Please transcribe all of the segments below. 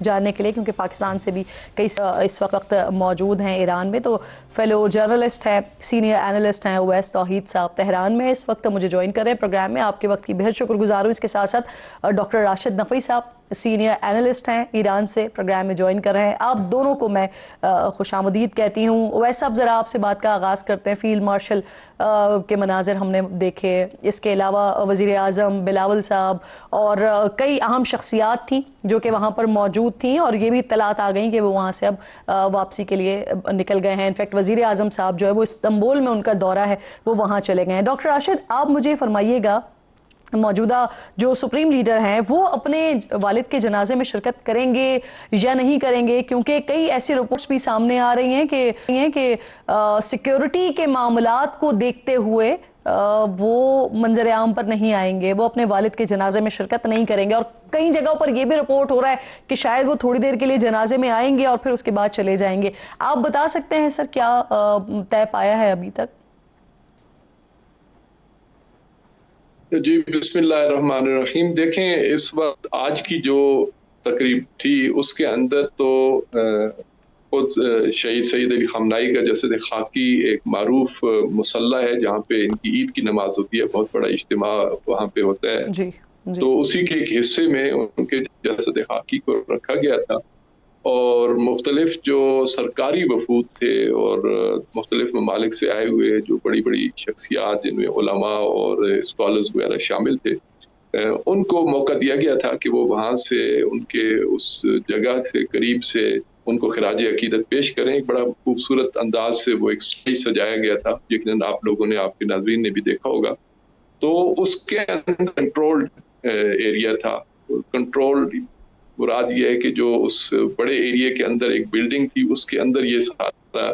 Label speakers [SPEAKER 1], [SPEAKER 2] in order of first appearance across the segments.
[SPEAKER 1] جاننے کے لیے، کیونکہ پاکستان سے بھی کئی اس وقت موجود ہیں ایران میں. تو فیلو جرنلسٹ ہیں، سینئر اینالسٹ ہیں اویس توحید صاحب تہران میں اس وقت مجھے جوائن کر رہے ہیں پروگرام میں. آپ کے وقت کی بہت شکر گزار ہوں. اس کے ساتھ ساتھ ڈاکٹر راشد نفی صاحب سینئر اینالسٹ ہیں ایران سے، پروگرام میں جوائن کر رہے ہیں. آپ دونوں کو میں خوش آمدید کہتی ہوں. اویس صاحب ذرا آپ سے بات کا آغاز کرتے ہیں. فیلڈ مارشل کے مناظر ہم نے دیکھے، اس کے علاوہ وزیر اعظم بلاول صاحب اور کئی اہم شخصیات تھیں جو کہ وہاں پر موجود تھیں، اور یہ بھی اطلاعات آ گئیں کہ وہ وہاں سے اب واپسی کے لیے نکل گئے ہیں. انفیکٹ وزیر اعظم صاحب جو ہے وہ استنبول میں ان کا دورہ ہے، وہ وہاں چلے گئے ہیں. ڈاکٹر راشد، آپ مجھے فرمائیے گا، موجودہ جو سپریم لیڈر ہیں وہ اپنے والد کے جنازے میں شرکت کریں گے یا نہیں کریں گے؟ کیونکہ کئی ایسی رپورٹس بھی سامنے آ رہی ہیں کہ سیکیورٹی کے معاملات کو دیکھتے ہوئے وہ منظر عام پر نہیں آئیں گے، وہ اپنے والد کے جنازے میں شرکت نہیں کریں گے. اور کئی جگہوں پر یہ بھی رپورٹ ہو رہا ہے کہ شاید وہ تھوڑی دیر کے لیے جنازے میں آئیں گے اور پھر اس کے بعد چلے جائیں گے. آپ بتا سکتے ہیں سر کیا طے پایا ہے ابھی تک؟
[SPEAKER 2] جی بسم اللہ الرحمن الرحیم. دیکھیں، اس وقت آج کی جو تقریب تھی اس کے اندر تو خود شہید سید علی خامنہئی کا جسد خاکی ایک معروف مصلی ہے جہاں پہ ان کی عید کی نماز ہوتی ہے، بہت بڑا اجتماع وہاں پہ ہوتا ہے.
[SPEAKER 1] جی
[SPEAKER 2] تو اسی کے ایک حصے میں ان کے جسد خاکی کو رکھا گیا تھا، اور مختلف جو سرکاری وفود تھے اور مختلف ممالک سے آئے ہوئے جو بڑی بڑی شخصیات جن میں علماء اور اسکالرز وغیرہ شامل تھے، ان کو موقع دیا گیا تھا کہ وہ وہاں سے ان کے اس جگہ سے قریب سے ان کو خراج عقیدت پیش کریں. ایک بڑا خوبصورت انداز سے وہ ایک اسٹیج سجایا گیا تھا، یقیناً آپ لوگوں نے، آپ کے ناظرین نے بھی دیکھا ہوگا. تو اس کے اندر کنٹرولڈ ایریا تھا. کنٹرول مراد یہ ہے کہ جو اس بڑے ایریا کے اندر ایک بلڈنگ تھی، اس کے اندر یہ سارا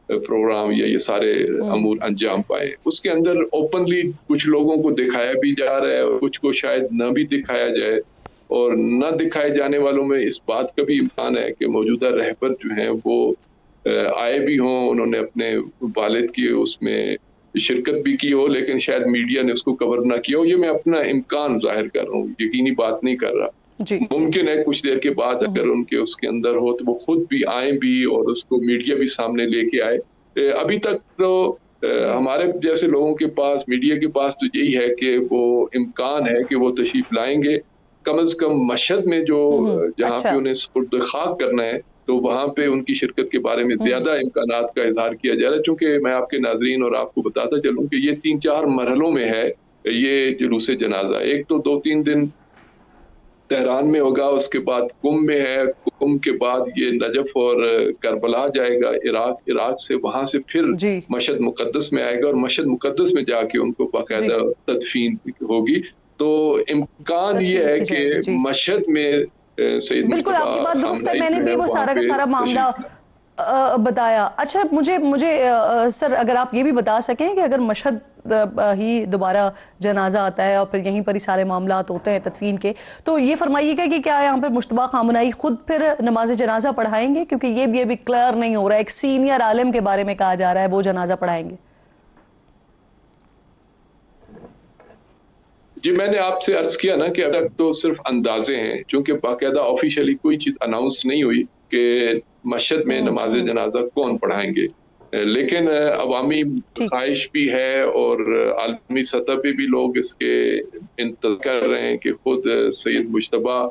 [SPEAKER 2] پروگرام یا یہ سارے امور انجام پائے. اس کے اندر اوپنلی کچھ لوگوں کو دکھایا بھی جا رہا ہے اور کچھ کو شاید نہ بھی دکھایا جائے، اور نہ دکھائے جانے والوں میں اس بات کا بھی امکان ہے کہ موجودہ رہبر جو ہیں وہ آئے بھی ہوں، انہوں نے اپنے والد کی اس میں شرکت بھی کی ہو، لیکن شاید میڈیا نے اس کو کور نہ کیا ہو. یہ میں اپنا امکان ظاہر کر رہا ہوں، یقینی بات نہیں کر رہا. ممکن ہے کچھ دیر کے بعد اگر ان کے اس کے اندر ہو تو وہ خود بھی آئیں بھی اور اس کو میڈیا بھی سامنے لے کے آئے. ابھی تک تو ہمارے جیسے لوگوں کے پاس، میڈیا کے پاس تو یہی ہے کہ وہ امکان ہے کہ وہ تشریف لائیں گے. کم از کم مشہد میں جو جہاں پہ انہیں سپرد خاک کرنا ہے تو وہاں پہ ان کی شرکت کے بارے میں زیادہ امکانات کا اظہار کیا جا رہا ہے. چونکہ میں آپ کے ناظرین اور آپ کو بتاتا چلوں کہ یہ 3-4 مرحلوں میں ہے یہ جلوس جنازہ. ایک تو 2-3 دن تہران میں ہوگا، اس کے بعد قم میں ہے، قم کے بعد یہ نجف اور کربلا جائے گا عراق سے، وہاں سے پھر مشہد مقدس میں آئے گا اور مشہد مقدس میں جا کے ان کو باقاعدہ تدفین ہوگی. تو امکان یہ ہے کہ مشہد میں سید
[SPEAKER 1] بالکل آپ کی بات درست ہے، میں نے بھی وہ سارا کا سارا معاملہ بتایا. اچھا مجھے سر اگر آپ یہ بھی بتا سکیں کہ اگر مشہد ہی دوبارہ جنازہ آتا ہے اور پھر یہیں پر ہی سارے معاملات ہوتے ہیں تدفین کے، تو یہ فرمائیے گا کہ کیا یہاں پر مشتبہ خامنہئی خود پھر نماز جنازہ پڑھائیں گے؟ کیونکہ یہ بھی ابھی کلیئر نہیں ہو رہا ہے. ایک سینئر عالم کے بارے میں کہا جا رہا ہے وہ جنازہ پڑھائیں گے.
[SPEAKER 2] جی میں نے آپ سے عرض کیا نا کہ اب تک تو صرف اندازے ہیں، چونکہ باقاعدہ آفیشلی کوئی چیز اناؤنس نہیں ہوئی کہ مشہد میں نماز جنازہ کون پڑھائیں گے. لیکن عوامی خواہش بھی ہے اور عالمی سطح پہ بھی لوگ اس کے انتظار کر رہے ہیں کہ خود سید مجتبیٰ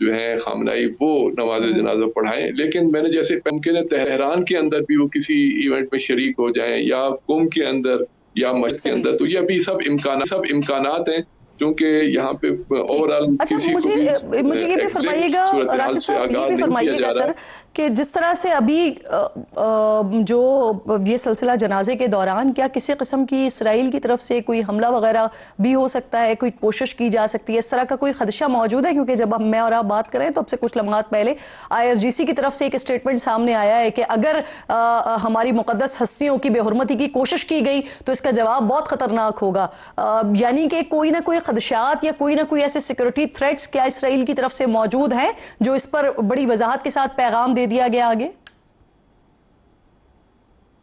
[SPEAKER 2] جو ہیں خامنہئی وہ نماز جنازہ پڑھائیں. لیکن میں نے جیسے ممکن ہے تہران کے اندر بھی وہ کسی ایونٹ میں شریک ہو جائیں یا قم کے اندر یا مشہد کے اندر، تو یہ ابھی سب امکانات ہیں. کیونکہ یہاں پہ اوورال کسی کو بھی
[SPEAKER 1] مجھے یہ بھی فرمائیے گا راشد صاحب، یہ بھی فرمائیے گا سر کہ جس طرح سے ابھی جو یہ سلسلہ جنازے کے دوران کیا کسی قسم کی اسرائیل کی طرف سے کوئی حملہ وغیرہ بھی ہو سکتا ہے، کوئی کوشش کی جا سکتی ہے، اس طرح کا کوئی خدشہ موجود ہے؟ کیونکہ جب میں اور آپ بات کریں تو اب سے کچھ لمحات پہلے IRGC کی طرف سے ایک اسٹیٹمنٹ سامنے آیا ہے کہ اگر ہماری مقدس ہستیوں کی بے حرمتی کی کوشش کی گئی تو اس کا جواب بہت خطرناک ہوگا. یعنی کہ کوئی نہ کوئی خدشات یا کوئی نہ کوئی ایسے سیکورٹی تھریٹس کیا اسرائیل کی طرف سے موجود ہیں جو اس پر بڑی وضاحت کے ساتھ پیغام دے دیا گیا آگے؟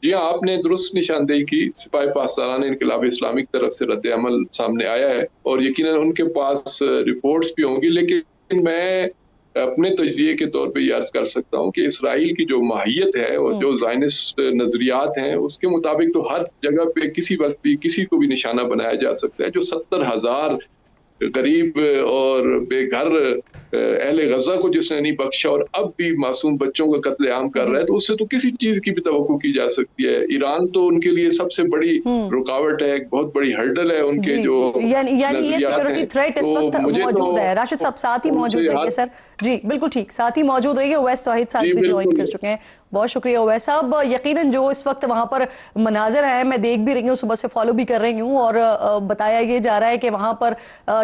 [SPEAKER 2] جی ہاں، آپ نے درست نشاندہی کی. سپاہی پاسداران انقلاب اسلامی کی طرف سے رد عمل سامنے آیا ہے اور یقیناً ان کے پاس رپورٹس بھی ہوں گی. لیکن میں اپنے تجزیے کے طور پہ یہ عرض کر سکتا ہوں کہ اسرائیل کی جو ماہیت ہے اور جو زائنسٹ نظریات ہیں اس کے مطابق تو ہر جگہ پہ کسی وقت بھی کسی کو بھی نشانہ بنایا جا سکتا ہے. جو 70,000 غریب اور بے گھر اہل غزہ کو جس نے نہیں بخشا اور اب بھی معصوم بچوں کا قتل عام کر رہا ہے، تو اس سے تو کسی چیز کی بھی توقع کی جا سکتی ہے. ایران تو ان کے لیے سب سے بڑی رکاوٹ ہے، ایک بہت بڑی ہرڈل ہے ان کے جو
[SPEAKER 1] یعنی یہ
[SPEAKER 2] نظریات
[SPEAKER 1] سیکورٹی
[SPEAKER 2] ہیں.
[SPEAKER 1] تھریٹ اس وقت موجود ہے. راشد صاحب ساتھ ہی موجود رہیے سر. جی بالکل ٹھیک، ساتھ ہی موجود رہیے. اویس توحید صاحب بھی جوائن کر چکے ہیں. بہت شکریہ اویس صاحب. یقیناً جو اس وقت وہاں پر مناظر ہیں میں دیکھ بھی رہی ہوں، صبح سے فالو بھی کر رہی ہوں، اور بتایا یہ جا رہا ہے کہ وہاں پر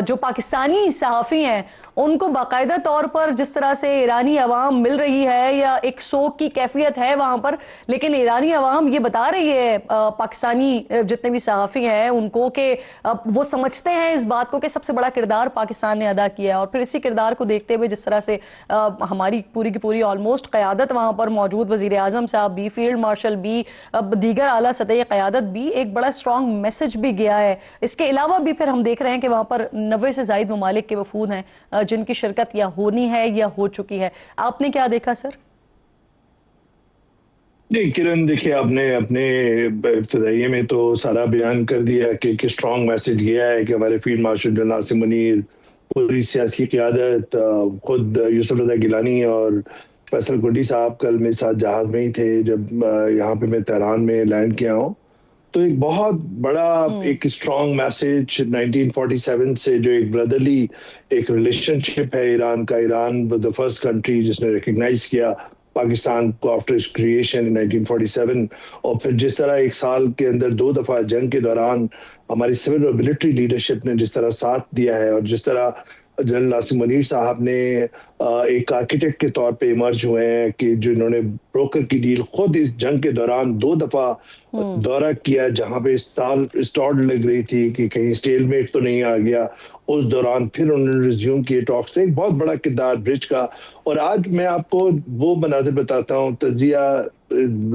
[SPEAKER 1] جو پاکستانی صحافی ہیں ان کو باقاعدہ طور پر جس طرح سے ایرانی عوام مل رہی ہے یا ایک سوگ کی کیفیت ہے وہاں پر، لیکن ایرانی عوام یہ بتا رہی ہے پاکستانی جتنے بھی صحافی ہیں ان کو کہ وہ سمجھتے ہیں اس بات کو کہ سب سے بڑا کردار پاکستان نے ادا کیا ہے. اور پھر اسی کردار کو دیکھتے ہوئے جس طرح سے ہماری پوری کی پوری آلموسٹ قیادت وہاں پر موجود، وزیر اعظم صاحب بھی، فیلڈ مارشل بھی، دیگر اعلیٰ سطحی قیادت بھی، ایک بڑا اسٹرانگ میسج بھی گیا ہے. اس کے علاوہ بھی پھر ہم دیکھ رہے ہیں کہ وہاں پر 90 سے زائد ممالک کے وفود ہیں جن کی شرکت یا ہونی ہے یا ہو چکی ہے. آپ نے کیا دیکھا سر؟
[SPEAKER 3] نہیں کرن، دیکھیں آپ نے اپنے ابتدائیے میں تو سارا بیان کر دیا کہ ایک اسٹرانگ میسج گیا ہے کہ ہمارے فیلڈ مارشل جنرل ناصر منیر، پوری سیاسی قیادت، خود یوسف رضا گیلانی اور فیصل کنڈی صاحب کل میرے ساتھ جہاز میں ہی تھے جب یہاں پہ میں تہران میں لینڈ کیا ہوں. تو ایک بہت بڑا ایک اسٹرانگ میسج 1947 سے جو ایک بردرلی ایک ریلیشن شپ ہے ایران کا. ایران the first country جس نے ریکگنائز کیا پاکستان کو آفٹر اس کریشن ان 1947، اور پھر جس طرح ایک سال کے اندر 2 دفعہ جنگ کے دوران ہماری سول اور ملٹری لیڈرشپ نے جس طرح ساتھ دیا ہے، اور جس طرح جنرل ناصر منیر صاحب نے ایک آرکیٹیکٹ کے طور پہ ایمرج ہوئے ہیں کہ جنہوں نے بروکر کی ڈیل خود اس جنگ کے دوران 2 دفعہ دورہ کیا جہاں پہ اسٹارٹ لگ رہی تھی کہ کہیں اسٹیل میٹ تو نہیں آ گیا. اس دوران پھر انہوں نے ریزیوم کیے ٹاکس. ایک بہت بڑا کردار برج کا. اور آج میں آپ کو وہ مناظر بتاتا ہوں، تجزیہ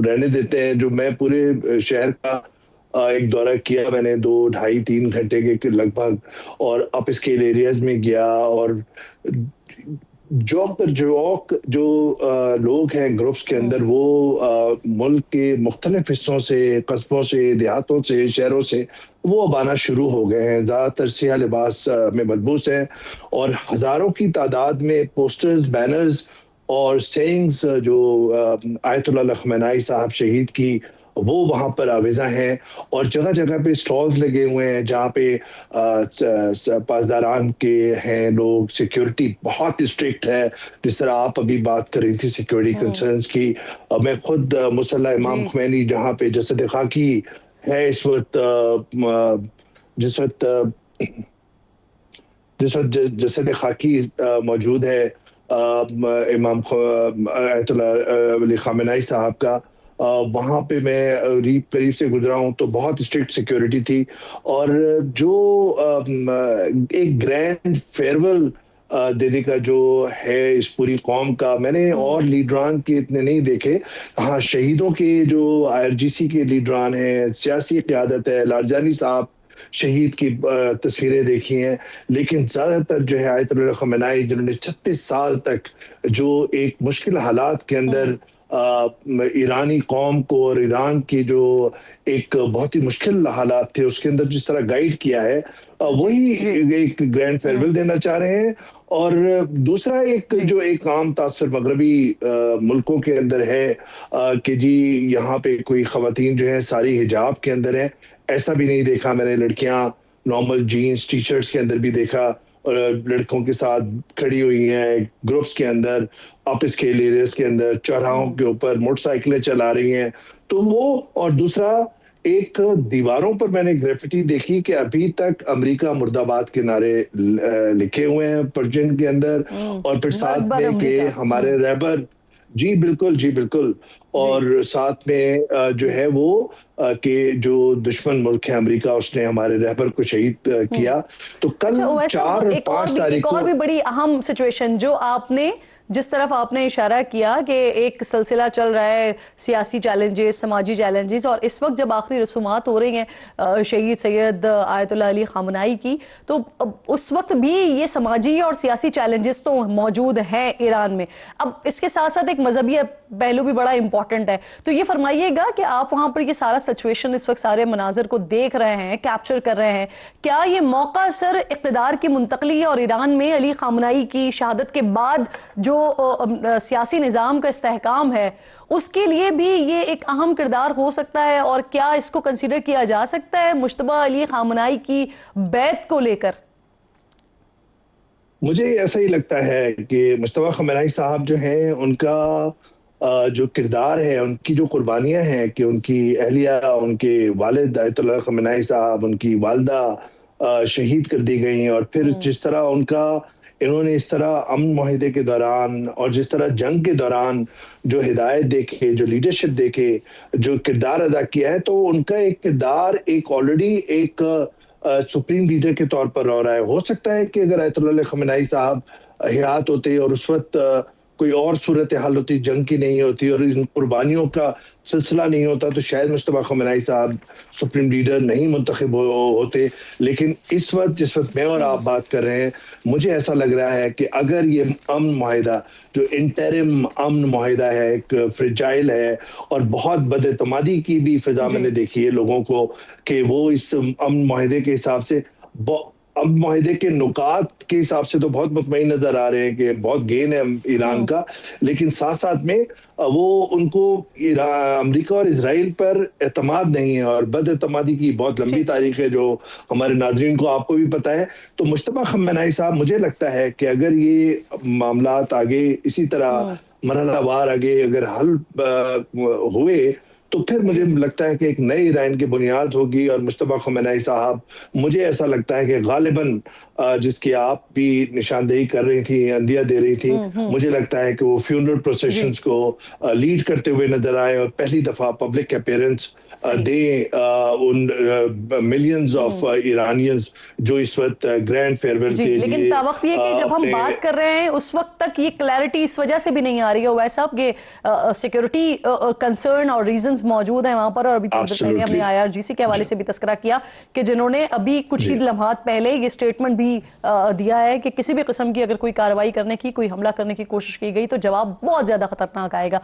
[SPEAKER 3] رہنے دیتے ہیں، جو میں پورے شہر کا ایک دورہ کیا میں نے 2-2.5-3 گھنٹے کے لگ بھگ، اور اپ اسکیل ایریاز میں گیا، اور جو لوگ ہیں گروپس کے اندر وہ ملک کے مختلف حصوں سے، قصبوں سے، دیہاتوں سے، شہروں سے وہ اب آنا شروع ہو گئے ہیں. زیادہ تر سیاہ لباس میں ملبوس ہیں، اور ہزاروں کی تعداد میں پوسٹرز، بینرز اور سینگز جو آیت اللہ خمینائی صاحب شہید کی وہ وہاں پر آویزہ ہیں. اور جگہ جگہ پہ سٹالز لگے ہوئے ہیں جہاں پہ پاسداران کے ہیں لوگ. سیکیورٹی بہت اسٹرکٹ ہے، جس طرح آپ ابھی بات کر رہی تھی سیکیورٹی کنسرنز کی. میں خود مصلی امام خمینی جہاں پہ جسد خاکی ہے اس وقت، جس وقت جسد خاکی موجود ہے امام آیت اللہ علی خامنہئی صاحب کا، وہاں پہ میں قریب سے گزرا ہوں تو بہت اسٹرکٹ سیکیورٹی تھی. اور جو ایک گرینڈ فیئرول دینے کا جو ہے اس پوری قوم کا، میں نے اور لیڈران کے اتنے نہیں دیکھے. ہاں، شہیدوں کے جو IRGC کے لیڈران ہیں، سیاسی قیادت ہے، لارجانی صاحب شہید کی تصویریں دیکھی ہیں، لیکن زیادہ تر جو ہے آیت اللہ خمینائی جنہوں نے 36 سال تک جو ایک مشکل حالات کے اندر ایرانی قوم کو اور ایران کی جو ایک بہت ہی مشکل حالات تھے اس کے اندر جس طرح گائیڈ کیا ہے، وہی ایک گرینڈ فیئرویل دینا چاہ رہے ہیں. اور دوسرا جو ایک عام تاثر مغربی ملکوں کے اندر ہے کہ جی یہاں پہ کوئی خواتین جو ہیں ساری حجاب کے اندر ہیں. ایسا بھی نہیں دیکھا میں نے. لڑکیاں نارمل جینز ٹی شرٹس کے اندر بھی دیکھا، اور لڑکوں کے ساتھ کھڑی ہوئی ہیں گروپس کے اندر، اپ اسکیل ایریاز کے اندر، چوراہوں کے اوپر موٹر سائیکلیں چلا رہی ہیں. تو وہ، اور دوسرا ایک دیواروں پر میں نے گریفٹی دیکھی کہ ابھی تک امریکہ مرد آباد کے نعرے لکھے ہوئے ہیں پرشین کے اندر، اور پھر ساتھ میں کہ ہمارے رہبر، جی بالکل، اور ساتھ میں جو ہے وہ کہ جو دشمن ملک ہے امریکہ، اس نے ہمارے رہبر کو شہید کیا. تو کل 4 اور 5 تاریخ
[SPEAKER 1] کو ایک اور بھی بڑی اہم سچویشن جو آپ نے جس طرف آپ نے اشارہ کیا کہ ایک سلسلہ چل رہا ہے سیاسی چیلنجز، سماجی چیلنجز، اور اس وقت جب آخری رسومات ہو رہی ہیں شہید سید آیت اللہ علی خامنہئی کی، تو اس وقت بھی یہ سماجی اور سیاسی چیلنجز تو موجود ہیں ایران میں. اب اس کے ساتھ ساتھ ایک مذہبی پہلو بھی بڑا امپورٹنٹ ہے. تو یہ فرمائیے گا کہ آپ وہاں پر یہ سارا سچویشن، اس وقت سارے مناظر کو دیکھ رہے ہیں، کیپچر کر رہے ہیں، کیا یہ موقع سر اقتدار کی منتقلی اور ایران میں علی خامنہئی کی شہادت کے بعد جو سیاسی نظام کا استحکام ہے اس کے لیے بھی یہ ایک اہم کردار ہو سکتا ہے؟ اور کیا اس کو کنسیڈر کیا جا سکتا ہے مجتبیٰ علی خامنہئی کی بیعت کو لے کر؟
[SPEAKER 3] مجھے ایسا ہی لگتا ہے کہ مجتبیٰ خامنہئی صاحب جو ہیں، ان کا جو کردار ہے، ان کی جو قربانیاں ہیں، کہ ان کی اہلیہ، ان کے والد آیت اللہ خامنہئی صاحب، ان کی والدہ شہید کر دی گئیں، اور پھر جس طرح انہوں نے اس طرح امن معاہدے کے دوران اور جس طرح جنگ کے دوران جو ہدایت دیکھے، جو لیڈرشپ دیکھے، جو کردار ادا کیا ہے، تو ان کا ایک کردار ایک آلریڈی ایک سپریم لیڈر کے طور پر رہ رہا ہے. ہو سکتا ہے کہ اگر آیت اللہ خامنہئی صاحب حیات ہوتے اور اس وقت کوئی اور صورتحال ہوتی، جنگ کی نہیں ہوتی اور ان قربانیوں کا سلسلہ نہیں ہوتا، تو شاید مجتبیٰ خامنہئی صاحب سپریم لیڈر نہیں منتخب ہوتے. لیکن اس وقت جس وقت میں اور آپ بات کر رہے ہیں، مجھے ایسا لگ رہا ہے کہ اگر یہ امن معاہدہ جو انٹرم امن معاہدہ ہے، ایک فریجائل ہے اور بہت بد اعتمادی کی بھی فضا میں نے دیکھی ہے لوگوں کو، کہ وہ اس امن معاہدے کے حساب سے اب معاہدے کے نکات کے حساب سے تو بہت مطمئن نظر آ رہے ہیں کہ بہت گین ہے ایران کا، لیکن ساتھ ساتھ میں وہ ان کو امریکہ اور اسرائیل پر اعتماد نہیں ہے، اور بد اعتمادی کی بہت لمبی تاریخ ہے جو ہمارے ناظرین کو، آپ کو بھی پتہ ہے. تو مجتبیٰ خامنہئی صاحب، مجھے لگتا ہے کہ اگر یہ معاملات آگے اسی طرح مرحلہ وار آگے اگر حل ہوئے، تو پھر مجھے لگتا ہے کہ ایک نئے ایران کی بنیاد ہوگی. اور مجتبیٰ خامنہئی صاحب، مجھے ایسا لگتا ہے کہ غالباً جس کی آپ بھی نشاندہی کر رہی تھی، عندیہ دے رہی تھی، مجھے لگتا ہے کہ وہ فیونرل پروسیشنز کو لیڈ کرتے ہوئے نظر آئے اور پہلی دفعہ پبلک اپیرنس دیں ان ملینز آف ایرانیز جو اس وقت گرینڈ فیئرویل کے لیے.
[SPEAKER 1] لیکن تاوقت یہ کہ جب ہم بات کر رہے ہیں اس وقت تک یہ کلیئرٹی اس وجہ سے بھی نہیں آ رہی ہے اویس صاحب کہ سیکیورٹی کنسرن اور ریزنز موجود ہیں وہاں پر. اور ابھی تھوڑی دیر پہلے ہم نے IRGC کے حوالے سے بھی تذکرہ کیا کہ جنہوں نے ابھی کچھ ہی لمحات پہلے یہ سٹیٹمنٹ بھی دیا ہے کہ کسی بھی قسم کی اگر کوئی کارروائی کرنے کی، کوئی حملہ کرنے کی کوشش کی گئی تو جواب بہت زیادہ خطرناک آئے گا.